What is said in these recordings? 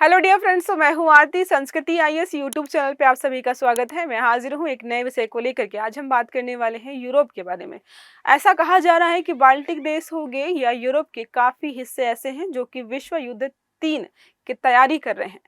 Hello dear friends, तो मैं हूँ आरती। संस्कृति आईएएस यूट्यूब चैनल पे आप सभी का स्वागत है। मैं हाजिर हूँ एक नए विषय को लेकर के। आज हम बात करने वाले हैं यूरोप के बारे में। ऐसा कहा जा रहा है कि बाल्टिक देश हो गए या यूरोप के काफ़ी हिस्से ऐसे हैं जो कि विश्व युद्ध 3 की तैयारी कर रहे हैं,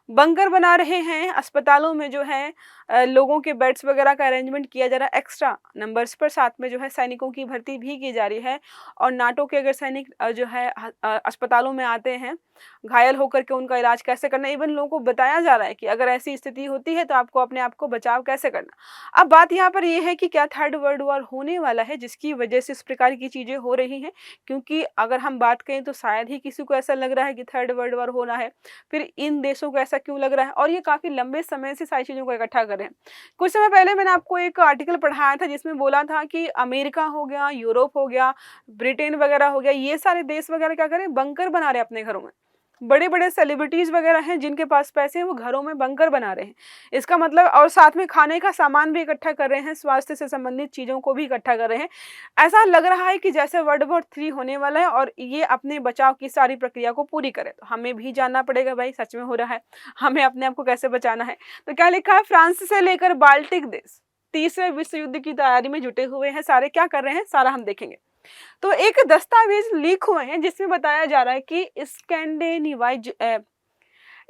बंकर बना रहे हैं। अस्पतालों में जो है लोगों के बेड्स वगैरह का अरेंजमेंट किया जा रहा है एक्स्ट्रा नंबर्स पर। साथ में जो है सैनिकों की भर्ती भी की जा रही है। और नाटो के अगर सैनिक जो है अस्पतालों में आते हैं घायल होकर के, उनका इलाज कैसे करना, इवन लोगों को बताया जा रहा है कि अगर ऐसी स्थिति होती है तो आपको अपने आप को बचाव कैसे करना। अब बात यहाँ पर यह है कि क्या थर्ड वर्ल्ड वॉर होने वाला है जिसकी वजह से इस प्रकार की चीज़ें हो रही हैं। क्योंकि अगर हम बात करें तो शायद ही किसी को ऐसा लग रहा है कि थर्ड वर्ल्ड वॉर होना है। फिर इन देशों को ऐसा क्यों लग रहा है, और ये काफ़ी लंबे समय से सारी चीज़ों को इकट्ठा कर रहे हैं। कुछ समय पहले मैंने आपको एक आर्टिकल पढ़ाया था जिसमें बोला था कि अमेरिका हो गया, यूरोप हो गया, ब्रिटेन वगैरह हो गया, ये सारे देश वगैरह क्या करें, बंकर बना रहे हैं अपने घरों में। बड़े बड़े सेलिब्रिटीज वगैरह हैं जिनके पास पैसे हैं, वो घरों में बंकर बना रहे हैं। इसका मतलब, और साथ में खाने का सामान भी इकट्ठा कर रहे हैं, स्वास्थ्य से संबंधित चीज़ों को भी इकट्ठा कर रहे हैं। ऐसा लग रहा है कि जैसे वर्ल्ड वॉर 3 होने वाला है और ये अपने बचाव की सारी प्रक्रिया को पूरी करे। तो हमें भी जानना पड़ेगा भाई सच में हो रहा है, हमें अपने आप को कैसे बचाना है। तो क्या लिखा है, फ्रांस से लेकर बाल्टिक देश तीसरे विश्व युद्ध की तैयारी में जुटे हुए हैं। सारे क्या कर रहे हैं, सारा हम देखेंगे। तो एक दस्तावेज लीक हुए हैं जिसमें बताया जा रहा है कि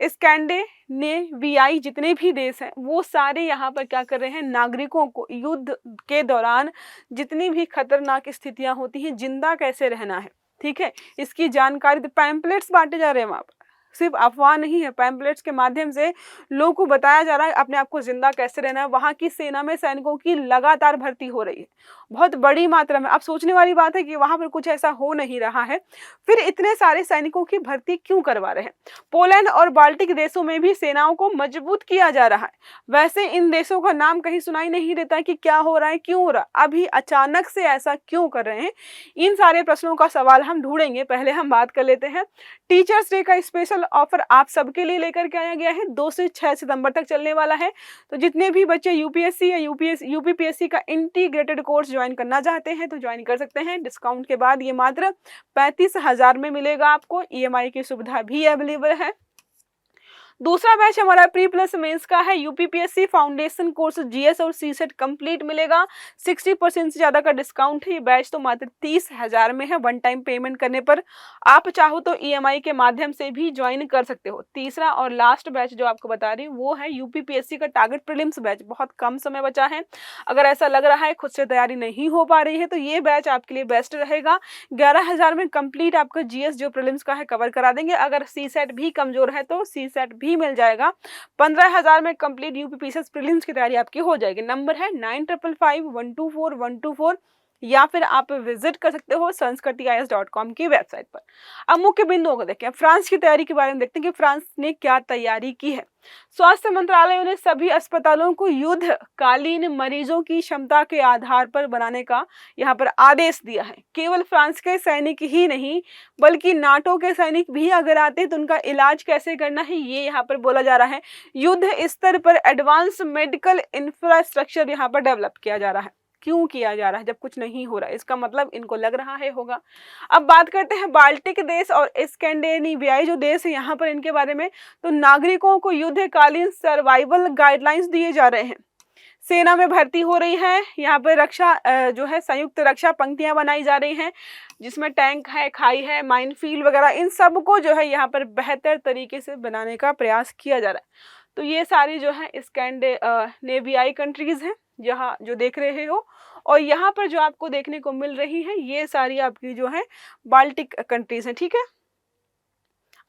स्कैंडिनेवियाई जितने भी देश हैं वो सारे यहाँ पर क्या कर रहे हैं, नागरिकों को युद्ध के दौरान जितनी भी खतरनाक स्थितियां होती हैं जिंदा कैसे रहना है, ठीक है, इसकी जानकारी। पैम्पलेट्स बांटे जा रहे हैं वहाँ पर, सिर्फ अफवाह नहीं है, पैम्पलेट्स के माध्यम से लोगों को बताया जा रहा है अपने आप को जिंदा कैसे रहना है। वहाँ की सेना में सैनिकों की लगातार भर्ती हो रही है, बहुत बड़ी मात्रा में। अब सोचने वाली बात है कि वहाँ पर कुछ ऐसा हो नहीं रहा है, फिर इतने सारे सैनिकों की भर्ती क्यों करवा रहे हैं। पोलैंड और बाल्टिक देशों में भी सेनाओं को मजबूत किया जा रहा है। वैसे इन देशों का नाम कहीं सुनाई नहीं देता कि क्या हो रहा है, क्यों हो रहा, अभी अचानक से ऐसा क्यों कर रहे हैं। इन सारे प्रश्नों का सवाल हम ढूंढेंगे। पहले हम बात कर लेते हैं टीचर्स डे का स्पेशल ऑफर आप सबके लिए लेकर के आया गया है। 2 से 6 सितंबर तक चलने वाला है। तो जितने भी बच्चे यूपीएससी या यूपीपीएससी का इंटीग्रेटेड कोर्स ज्वाइन करना चाहते हैं तो ज्वाइन कर सकते हैं। डिस्काउंट के बाद ये मात्र 35,000 में मिलेगा आपको। ईएमआई की सुविधा भी अवेलेबल है। दूसरा बैच हमारा प्री प्लस मेंस का है। यूपीपीएससी फाउंडेशन कोर्स जीएस और सीसेट कंप्लीट मिलेगा। 60% से ज़्यादा का डिस्काउंट है। ये बैच तो मात्र 30,000 में है। वन टाइम पेमेंट करने पर आप चाहो तो ईएमआई के माध्यम से भी ज्वाइन कर सकते हो। तीसरा और लास्ट बैच जो आपको बता रही हूँ वो है यूपीपीएससी का टारगेट प्रीलिम्स बैच। बहुत कम समय बचा है, अगर ऐसा लग रहा है खुद से तैयारी नहीं हो पा रही है तो ये बैच आपके लिए बेस्ट रहेगा। 11,000 में कंप्लीट आपका जीएस जो प्रीलिम्स का है कवर करा देंगे। अगर सीसेट भी कमजोर है तो सीसेट भी मिल जाएगा। 15,000 में कंप्लीट यूपीपीएससी प्रीलिम्स की तैयारी आपकी हो जाएगी। नंबर है 9555124124 या फिर आप विजिट कर सकते हो sanskritIAS.com की वेबसाइट पर। अब मुख्य बिंदुओं को देखें, फ्रांस की तैयारी के बारे में देखते हैं कि फ्रांस ने क्या तैयारी की है। स्वास्थ्य मंत्रालय ने सभी अस्पतालों को युद्धकालीन मरीजों की क्षमता के आधार पर बनाने का यहाँ पर आदेश दिया है। केवल फ्रांस के सैनिक ही नहीं बल्कि नाटो के सैनिक भी अगर आते हैं तो उनका इलाज कैसे करना है ये यहाँ पर बोला जा रहा है। युद्ध स्तर पर एडवांस मेडिकल इंफ्रास्ट्रक्चर यहाँ पर डेवलप किया जा रहा है। क्यों किया जा रहा है जब कुछ नहीं हो रहा है, इसका मतलब इनको लग रहा है होगा। अब बात करते हैं बाल्टिक देश और स्कैंडिनेवियाई जो देश है यहाँ पर, इनके बारे में। तो नागरिकों को युद्धकालीन सर्वाइवल गाइडलाइंस दिए जा रहे हैं। सेना में भर्ती हो रही है। यहाँ पर रक्षा जो है संयुक्त रक्षा पंक्तियां बनाई जा रही हैं जिसमें टैंक है, खाई है, माइनफील्ड वगैरह, इन सब को जो है यहाँ पर बेहतर तरीके से बनाने का प्रयास किया जा रहा है। तो ये सारी जो है स्कैंडिनेवियाई कंट्रीज हैं जहाँ जो देख रहे हो, और यहाँ पर जो आपको देखने को मिल रही है ये सारी आपकी जो है बाल्टिक कंट्रीज हैं, ठीक है,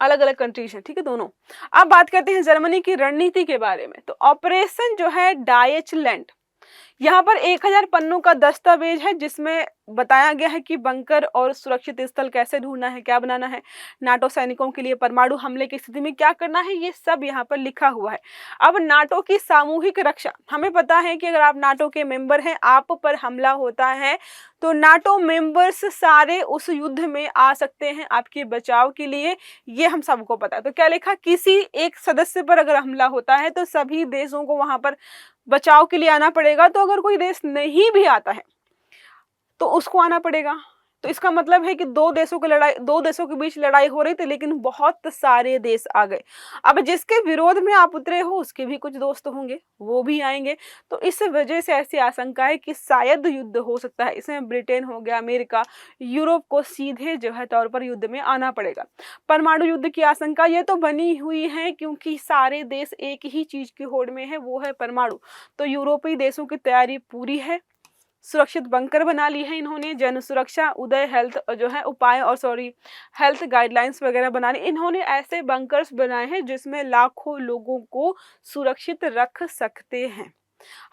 अलग अलग कंट्रीज हैं, ठीक है दोनों। अब बात करते हैं जर्मनी की रणनीति के बारे में। तो ऑपरेशन जो है डायचलैंड, यहाँ पर 1000 पन्नों का दस्तावेज है जिसमें बताया गया है कि बंकर और सुरक्षित स्थल कैसे ढूंढना है, क्या बनाना है, नाटो सैनिकों के लिए परमाणु हमले की स्थिति में क्या करना है, ये सब यहाँ पर लिखा हुआ है। अब नाटो की सामूहिक रक्षा, हमें पता है कि अगर आप नाटो के मेंबर हैं, आप पर हमला होता है तो नाटो मेंबर्स सारे उस युद्ध में आ सकते हैं आपके बचाव के लिए, ये हम सबको पता है। तो क्या लिखा, किसी एक सदस्य पर अगर हमला होता है तो सभी देशों को वहां पर बचाव के लिए आना पड़ेगा। तो अगर कोई देश नहीं भी आता है तो उसको आना पड़ेगा। तो इसका मतलब है कि दो देशों के बीच लड़ाई हो रही थी, लेकिन बहुत सारे देश आ गए। अब जिसके विरोध में आप उतरे हो उसके भी कुछ दोस्त होंगे, वो भी आएंगे। तो इस वजह से ऐसी आशंका है कि शायद युद्ध हो सकता है। इसमें ब्रिटेन हो गया, अमेरिका, यूरोप को सीधे जो है तौर पर युद्ध में आना पड़ेगा। परमाणु युद्ध की आशंका ये तो बनी हुई है क्योंकि सारे देश एक ही चीज की होड़ में है, वो है परमाणु। तो यूरोपीय देशों की तैयारी पूरी है, सुरक्षित बंकर बना ली है इन्होंने, जन सुरक्षा उदय हेल्थ जो है उपाय और हेल्थ गाइडलाइंस वगैरह बना ली इन्होंने। ऐसे बंकर्स बनाए हैं जिसमें लाखों लोगों को सुरक्षित रख सकते हैं।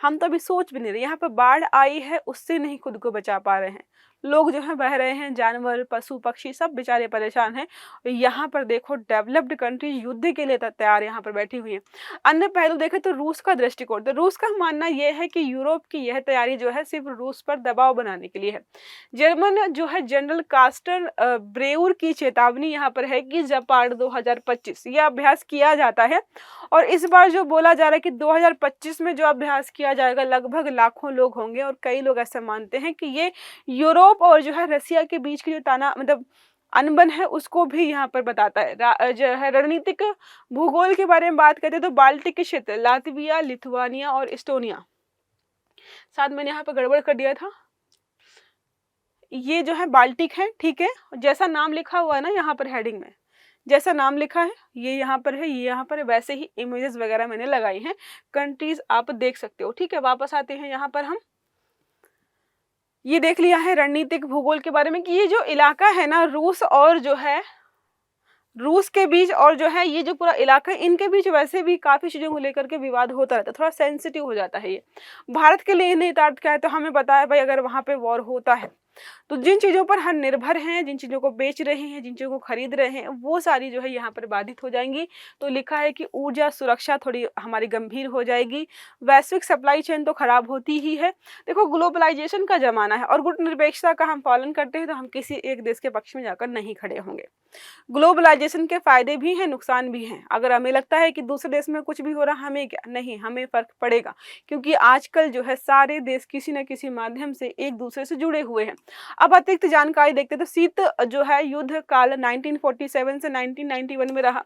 हम तो अभी सोच भी नहीं रहे, यहाँ पर बाढ़ आई है उससे नहीं खुद को बचा पा रहे हैं, लोग जो है बह रहे हैं, जानवर पशु पक्षी सब बेचारे परेशान हैं। यहाँ पर देखो डेवलप्ड कंट्री युद्ध के लिए तैयार यहाँ पर बैठी हुई है। अन्य पहलू देखें तो रूस का दृष्टिकोण, तो रूस का मानना यह है कि यूरोप की यह तैयारी जो है सिर्फ रूस पर दबाव बनाने के लिए है। जर्मन जो है जनरल कास्टर ब्रेउर की चेतावनी यहाँ पर है कि जापान 2025 यह अभ्यास किया जाता है, और इस बार जो बोला जा रहा है कि 2025 में जो अभ्यास किया जाएगा लगभग लाखों लोग होंगे, और कई लोग ऐसा मानते हैं कि ये यूरोप और जो है रसिया के बीच की जो अनबन है उसको भी यहाँ पर बताता है। जो है रणनीतिक भूगोल के बारे में बात करते हैं तो बाल्टिक क्षेत्र, लातविया, लिथुआनिया और इस्टोनिया, शायद मैंने यहाँ पर गड़बड़ कर दिया था, ये जो है बाल्टिक है, ठीक है। जैसा नाम लिखा हुआ है ना यहाँ पर हेडिंग में, जैसा नाम लिखा है ये यहाँ पर है, ये यहाँ पर है, वैसे ही इमेजेस वगैरह मैंने लगाई हैं, कंट्रीज आप देख सकते हो, ठीक है। वापस आते हैं यहाँ पर, हम ये देख लिया है रणनीतिक भूगोल के बारे में कि ये जो इलाका है ना रूस के बीच और जो है ये जो पूरा इलाका है इनके बीच वैसे भी काफी चीजों को लेकर के विवाद होता रहता है, थोड़ा सेंसिटिव हो जाता है ये। भारत के लिए निहितार्थ क्या है, तो हमें पता है भाई अगर वहां पे वॉर होता है तो जिन चीजों पर हम निर्भर हैं, जिन चीजों को बेच रहे हैं, जिन चीजों को खरीद रहे हैं, वो सारी जो है यहाँ पर बाधित हो जाएंगी। तो लिखा है कि ऊर्जा सुरक्षा थोड़ी हमारी गंभीर हो जाएगी, वैश्विक सप्लाई चेन तो खराब होती ही है। देखो ग्लोबलाइजेशन का जमाना है और गुट निरपेक्षता का हम पालन करते हैं, तो हम किसी एक देश के पक्ष में जाकर नहीं खड़े होंगे। ग्लोबलाइजेशन के फायदे भी हैं, नुकसान भी हैं। अगर हमें लगता है कि दूसरे देश में कुछ भी हो रहा, हमें क्या, नहीं, हमें फर्क पड़ेगा, क्योंकि आजकल जो है सारे देश किसी न किसी माध्यम से एक दूसरे से जुड़े हुए हैं। अब अतिरिक्त जानकारी देखते तो शीत जो है युद्ध काल 1947 से 1991 में रहा।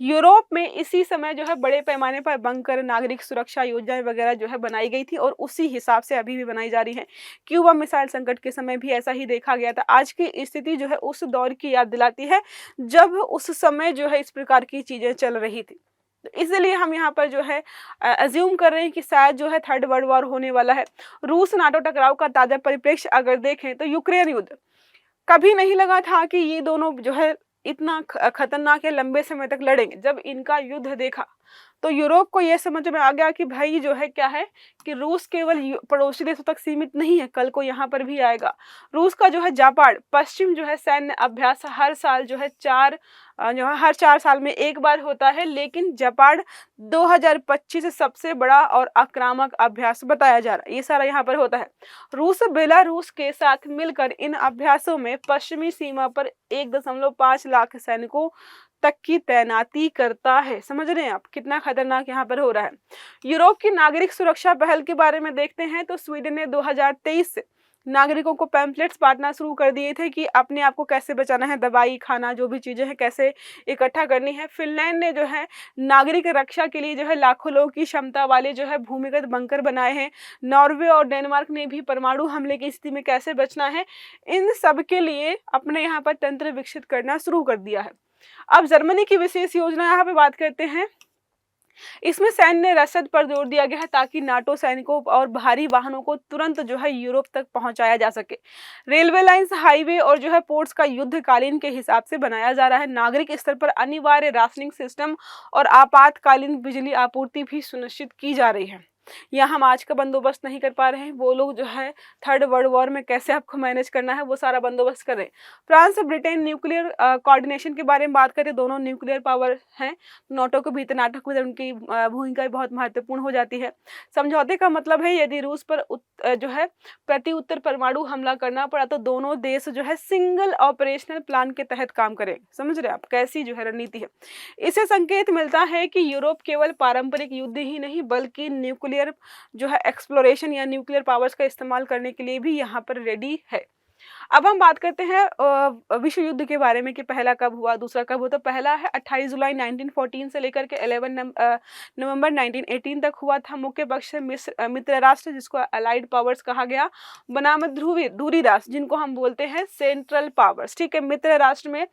यूरोप में इसी समय जो है बड़े पैमाने पर बंकर, नागरिक सुरक्षा योजनाएं वगैरह जो है बनाई गई थी, और उसी हिसाब से अभी भी बनाई जा रही है। क्यूबा मिसाइल संकट के समय भी ऐसा ही देखा गया था। आज की स्थिति जो है उस दौर की याद दिलाती है जब उस समय जो है इस प्रकार की चीजें चल रही थी। इसलिए हम यहाँ पर जो है अज्यूम कर रहे हैं कि शायद जो है थर्ड वर्ल्ड वॉर होने वाला है। रूस नाटो टकराव का ताजा परिप्रेक्ष्य अगर देखें तो यूक्रेन युद्ध, कभी नहीं लगा था कि ये दोनों जो है इतना खतरनाक है, लंबे समय तक लड़ेंगे। जब इनका युद्ध देखा तो यूरोप को यह समझ में आ गया कि भाई जो है क्या है कि रूस केवल पड़ोसी देशों तक सीमित नहीं है, कल को यहाँ पर भी आएगा। रूस का जो है जापान पश्चिम जो है सैन्य अभ्यास हर साल जो है हर 4 साल में एक बार होता है, लेकिन जापान 2025 सबसे बड़ा और आक्रामक अभ्यास बताया जा रहा है। ये सारा यहाँ पर होता है। रूस बेलारूस के साथ मिलकर इन अभ्यासों में पश्चिमी सीमा पर 1.5 लाख सैनिकों तक की तैनाती करता है। समझ रहे हैं आप कितना खतरनाक यहाँ पर हो रहा है। यूरोप की नागरिक सुरक्षा पहल के बारे में देखते हैं तो स्वीडन ने 2023 से नागरिकों को पैम्पलेट्स बांटना शुरू कर दिए थे कि अपने आप को कैसे बचाना है, दवाई, खाना, जो भी चीजें हैं कैसे इकट्ठा करनी है। फिनलैंड ने जो है नागरिक रक्षा के लिए जो है लाखों लोगों की क्षमता वाले जो है भूमिगत बंकर बनाए हैं। नॉर्वे और डेनमार्क ने भी परमाणु हमले की स्थिति में कैसे बचना है, इन सब के लिए अपने यहाँ पर तंत्र विकसित करना शुरू कर दिया है। अब जर्मनी की विशेष योजना यहाँ पे बात करते हैं। इसमें सैन्य रसद पर जोर दिया गया है ताकि नाटो सैनिकों और भारी वाहनों को तुरंत जो है यूरोप तक पहुंचाया जा सके। रेलवे लाइंस, हाईवे और जो है पोर्ट्स का युद्धकालीन के हिसाब से बनाया जा रहा है। नागरिक स्तर पर अनिवार्य राशनिंग सिस्टम और आपातकालीन बिजली आपूर्ति भी सुनिश्चित की जा रही है। या हम आज का बंदोबस्त नहीं कर पा रहे हैं, वो लोग जो है थर्ड वर्ल्ड वॉर में कैसे आपको मैनेज करना है वो सारा बंदोबस्त कर रहे हैं। फ्रांस और ब्रिटेन न्यूक्लियर कोऑर्डिनेशन के बारे में बात करें, दोनों न्यूक्लियर पावर हैं। नाटो के भीतर नाटक में उनकी भूमिका बहुत महत्वपूर्ण हो जाती है। समझौते का मतलब है यदि रूस पर जो है प्रति उत्तर परमाणु हमला करना पड़ा तो दोनों देश जो है सिंगल ऑपरेशनल प्लान के तहत काम करेंगे। समझ रहे आप कैसी जो है रणनीति है। इससे संकेत मिलता है कि यूरोप केवल पारंपरिक युद्ध ही नहीं बल्कि न्यूक्लियर जो है एक्सप्लोरेशन या न्यूक्लियर पावर्स का इस्तेमाल करने के लिए भी यहाँ पर रेडी है। अब हम बात करते हैं विश्व युद्ध के बारे में कि पहला कब हुआ, दूसरा कब हुआ। तो पहला है 28 जुलाई 1914 से लेकर के 11 नवंबर 1918 तक हुआ था। मुख्य पक्ष से मित्र राष्ट्र, जिसको अलाइड पावर्स कहा गया, बनाम धुरी राष्ट्र, जिनको हम बोलते हैं सेंट्रल पावर्स। ठीक है, मित्र राष्ट्र में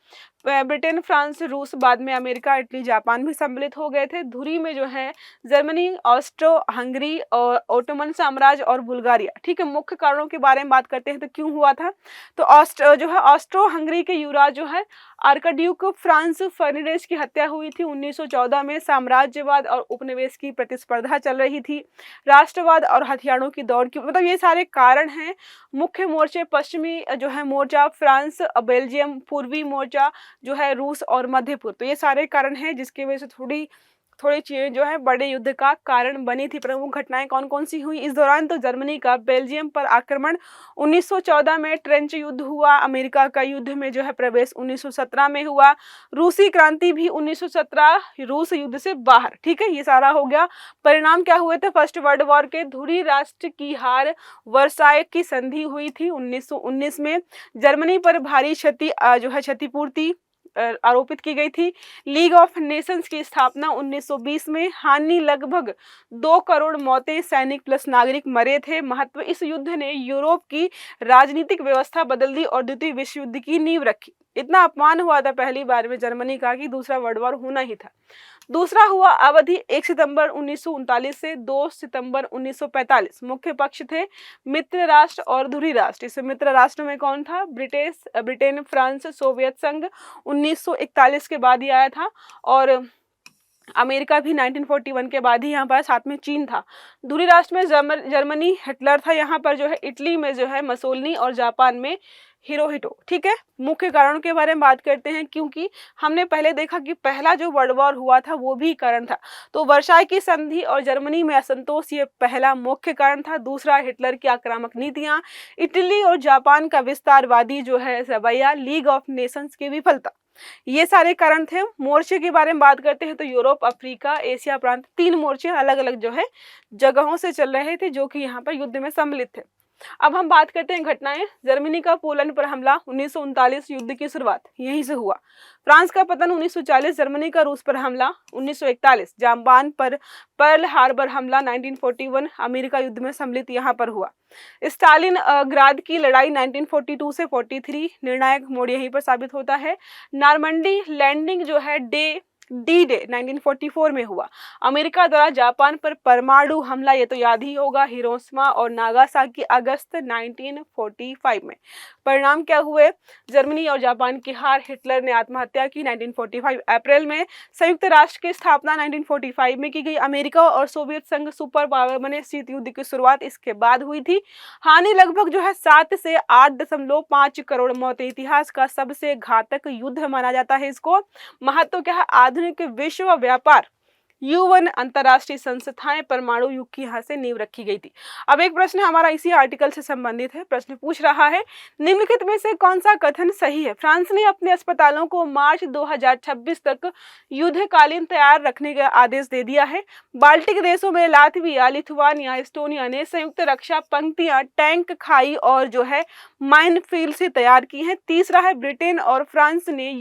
ब्रिटेन, फ्रांस, रूस, बाद में अमेरिका, इटली, जापान भी सम्मिलित हो गए थे। धुरी में जो है जर्मनी, ऑस्ट्रो हंगरी और ओटोमन साम्राज्य और बुल्गारिया। ठीक है, मुख्य कारणों के बारे में बात करते हैं तो क्यों हुआ था। तो ऑस्ट्रो हंगरी के युवराज जो है आर्कड्यूक फ्रांस फर्डिनेंड की हत्या हुई थी 1914 में। साम्राज्यवाद और उपनिवेश की प्रतिस्पर्धा चल रही थी, राष्ट्रवाद और हथियारों की दौड़ की, मतलब ये सारे कारण हैं। मुख्य मोर्चे पश्चिमी जो है मोर्चा फ्रांस, बेल्जियम, पूर्वी मोर्चा जो है रूस और मध्य पूर्व। तो ये सारे कारण हैं जिसकी वजह से थोड़ी थोड़ी चीजें जो है बड़े युद्ध का कारण बनी थी। प्रमुख घटनाएं कौन कौन सी हुई इस दौरान। तो जर्मनी का बेल्जियम पर आक्रमण 1914 में, ट्रेंच युद्ध हुआ, अमेरिका का युद्ध में जो है प्रवेश 1917 में हुआ, रूसी क्रांति भी 1917, रूस युद्ध से बाहर। ठीक है, ये सारा हो गया। परिणाम क्या हुए थे फर्स्ट वर्ल्ड वॉर के। धुरी राष्ट्र की हार, वर्साय की संधि हुई थी 1919 में। जर्मनी पर भारी क्षतिपूर्ति आरोपित की गई थी। लीग ऑफ नेशंस की स्थापना 1920 में। हानि लगभग 2 करोड़ मौतें, सैनिक प्लस नागरिक मरे थे। महत्व, इस युद्ध ने यूरोप की राजनीतिक व्यवस्था बदल दी और द्वितीय विश्व युद्ध की नींव रखी। इतना अपमान हुआ था पहली बार में जर्मनी का कि दूसरा वर्ल्ड वॉर होना ही था। दूसरा हुआ अवधि 1 सितंबर 1939 से 2 सितंबर 1945। मुख्य पक्ष थे मित्र राष्ट्र और धुरी राष्ट्र। इस मित्र राष्ट्र में कौन था? ब्रिटेन, फ्रांस, सोवियत संघ 1941 के बाद ही आया था, और अमेरिका भी 1941 के बाद ही यहाँ पर, साथ में चीन था। धुरी राष्ट्र में जर्मनी हिटलर था, यहाँ पर जो है इटली में जो है मसोलिनी और जापान में हिरोहितो। ठीक है, मुख्य कारणों के बारे में बात करते हैं, क्योंकि हमने पहले देखा कि पहला जो वर्ल्ड वॉर हुआ था वो भी कारण था। तो वर्साय की संधि और जर्मनी में असंतोष, ये पहला मुख्य कारण था। दूसरा हिटलर की आक्रामक नीतियां, इटली और जापान का विस्तारवादी जो है रवैया, लीग ऑफ नेशंस की विफलता, ये सारे कारण थे। मोर्चे के बारे में बात करते हैं तो यूरोप, अफ्रीका, एशिया प्रांत, 3 मोर्चे अलग अलग जो है जगहों से चल रहे थे, जो कि यहाँ पर युद्ध में सम्मिलित थे। अब हम बात करते हैं घटनाएं। जर्मनी का पोलैंड पर हमला 1939, युद्ध की शुरुआत यहीं से हुआ। फ्रांस का पतन 1940, जर्मनी का रूस पर हमला 1941, जापान पर पर्ल हार्बर हमला 1941, अमेरिका युद्ध में सम्मिलित यहाँ पर हुआ। स्टालिन ग्राद की लड़ाई 1942 से 43, निर्णायक मोड़ यहीं पर साबित होता है। नॉर्मंडी लैंडिंग जो है डी डे 1944 में हुआ। अमेरिका द्वारा जापान पर परमाणु हमला, ये तो याद ही होगा, हिरोशिमा और नागासाकी अगस्त 1945 में। परिणाम क्या हुए? जर्मनी और जापान की हार, हिटलर ने आत्महत्या की 1945 अप्रैल में। संयुक्त राष्ट्र की स्थापना 1945 में की गई। अमेरिका और सोवियत संघ सुपर पावर बने। शीत युद्ध की शुरुआत इसके बाद हुई थी। हानि लगभग जो है 7 से 8.5 करोड़ मौतें, इतिहास का सबसे घातक युद्ध माना जाता है इसको। महत्व क्या है? आधुनिक विश्व व्यापार, UN अंतरराष्ट्रीय संस्थाएं, परमाणु युग की यहाँ से नींव रखी गई थी। अब एक प्रश्न हमारा इसी आर्टिकल से संबंधित है। प्रश्न पूछ रहा है, निम्नलिखित में से कौन सा कथन सही है? फ्रांस ने अपने अस्पतालों को मार्च 2026 तक युद्धकालीन तैयार रखने का आदेश दे दिया है। बाल्टिक देशों में लातविया, लिथुआनिया, एस्टोनिया ने संयुक्त रक्षा पंक्तियां, टैंक, खाई और जो है माइनफील्ड से तैयार की हैं। तीसरा है, ब्रिटेन और फ्रांस ने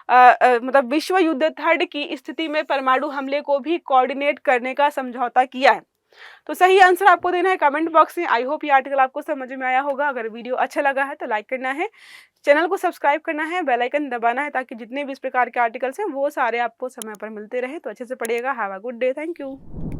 मतलब विश्व युद्ध थर्ड की स्थिति में परमाणु हमले को भी कोऑर्डिनेट करने का समझौता किया है। तो सही आंसर आपको देना है कमेंट बॉक्स में। आई होप ये आर्टिकल आपको समझ में आया होगा। अगर वीडियो अच्छा लगा है तो लाइक करना है, चैनल को सब्सक्राइब करना है, बेल आइकन दबाना है, ताकि जितने भी इस प्रकार के आर्टिकल्स हैं वो सारे आपको समय पर मिलते रहे। तो अच्छे से पढ़िएगा। Have a good day. Thank you.